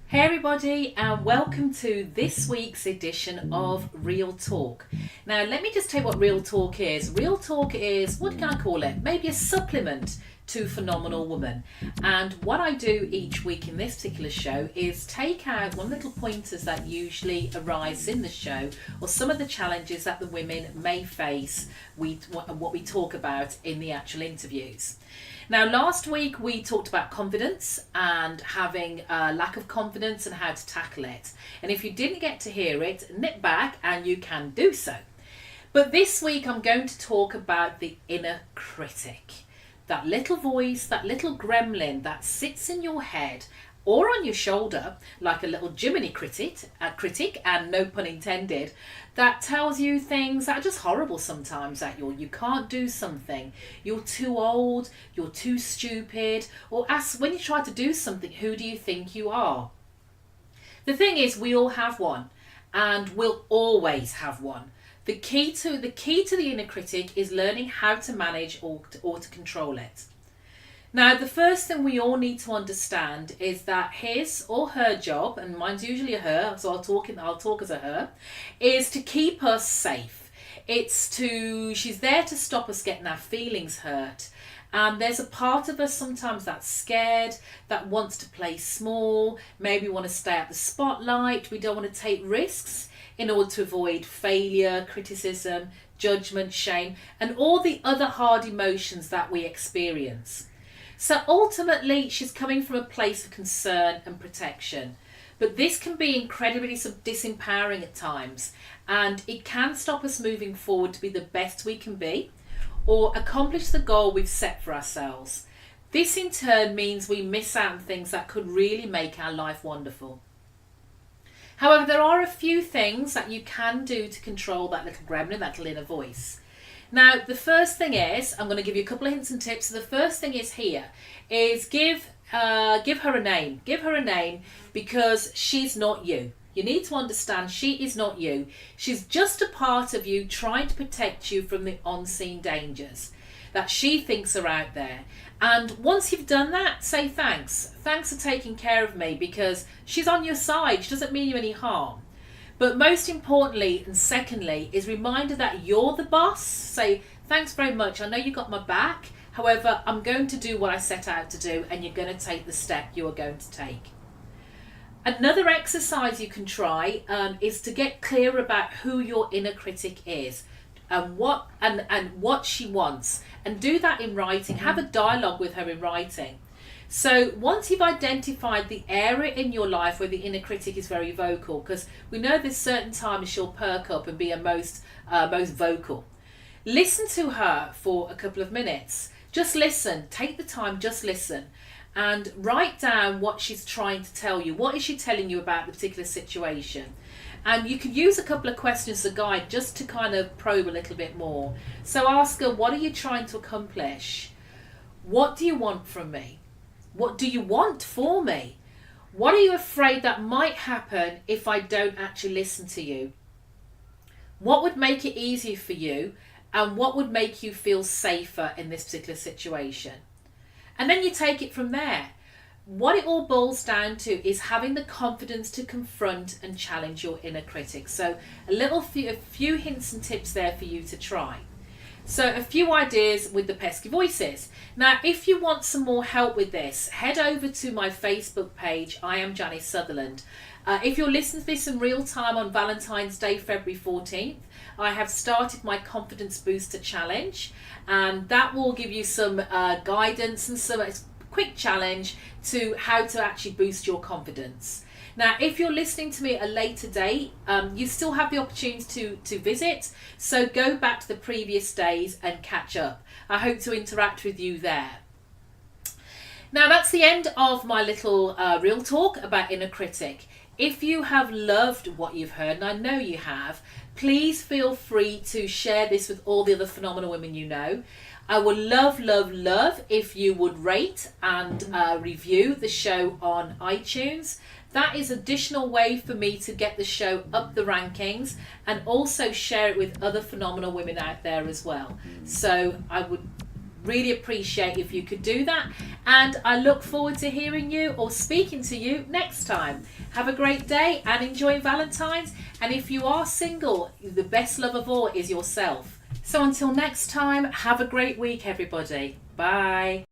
Hey everybody, and welcome to this week's edition of Real Talk. Now let me just tell you what Real Talk is. Real Talk is, what can I call it? Maybe a supplement to Phenomenal Woman. And what I do each week in this particular show is take out one little pointers that usually arise in the show, or some of the challenges that the women may face, what we talk about in the actual interviews. Now, last week we talked about confidence and having a lack of confidence and how to tackle it. And if you didn't get to hear it, nip back and you can do so. But this week I'm going to talk about the inner critic. That little voice, that little gremlin that sits in your head or on your shoulder like a little Jiminy critic, and no pun intended, that tells you things that are just horrible sometimes, that you can't do something, you're too old, you're too stupid, or when you try to do something, who do you think you are? The thing is, we all have one, and we'll always have one. The key to the inner critic is learning how to manage or to control it. Now, the first thing we all need to understand is that his or her job, and mine's usually a her, so I'll talk as a her, is to keep us safe. She's there to stop us getting our feelings hurt. And there's a part of us sometimes that's scared, that wants to play small, maybe want to stay at the spotlight. We don't want to take risks in order to avoid failure, criticism, judgment, shame, and all the other hard emotions that we experience. So ultimately, she's coming from a place of concern and protection. But this can be incredibly disempowering at times, and it can stop us moving forward to be the best we can be or accomplish the goal we've set for ourselves. This in turn means we miss out on things that could really make our life wonderful. However, there are a few things that you can do to control that little gremlin, that little inner voice. Now, the first thing is, I'm going to give you a couple of hints and tips. So the first thing is give her a name. Give her a name, because she's not you. You need to understand she is not you. She's just a part of you trying to protect you from the unseen dangers that she thinks are out there. And once you've done that, say thanks. Thanks for taking care of me, because she's on your side. She doesn't mean you any harm. But most importantly and secondly is reminder that you're the boss. Say, thanks very much. I know you got my back. However, I'm going to do what I set out to do, and you're going to take the step you are going to take. Another exercise you can try is to get clear about who your inner critic is and what she wants. And do that in writing. Have a dialogue with her in writing. So once you've identified the area in your life where the inner critic is very vocal, because we know there's certain times she'll perk up and be most vocal, listen to her for a couple of minutes. Just listen. Take the time, just listen. And write down what she's trying to tell you. What is she telling you about the particular situation? And you can use a couple of questions as a guide just to kind of probe a little bit more. So ask her, what are you trying to accomplish? What do you want from me? What do you want for me? What are you afraid that might happen if I don't actually listen to you? What would make it easier for you, and what would make you feel safer in this particular situation? And then you take it from there. What it all boils down to is having the confidence to confront and challenge your inner critic. So a few hints and tips there for you to try. So a few ideas with the pesky voices. Now, if you want some more help with this, head over to my Facebook page. I am Janice Sutherland. If you're listening to this in real time on Valentine's Day, February 14th, I have started my Confidence Booster Challenge, and that will give you some guidance and some quick challenge to how to actually boost your confidence. Now, if you're listening to me at a later date, you still have the opportunity to visit. So go back to the previous days and catch up. I hope to interact with you there. Now, that's the end of my little real talk about inner critic. If you have loved what you've heard, and I know you have, please feel free to share this with all the other phenomenal women you know. I would love, love, love if you would rate and review the show on iTunes. That is additional way for me to get the show up the rankings and also share it with other phenomenal women out there as well. So I would Really appreciate if you could do that, and I look forward to hearing you or speaking to you next time. Have a great day and enjoy Valentine's, and if you are single, the best love of all is yourself. So until next time, have a great week everybody. Bye.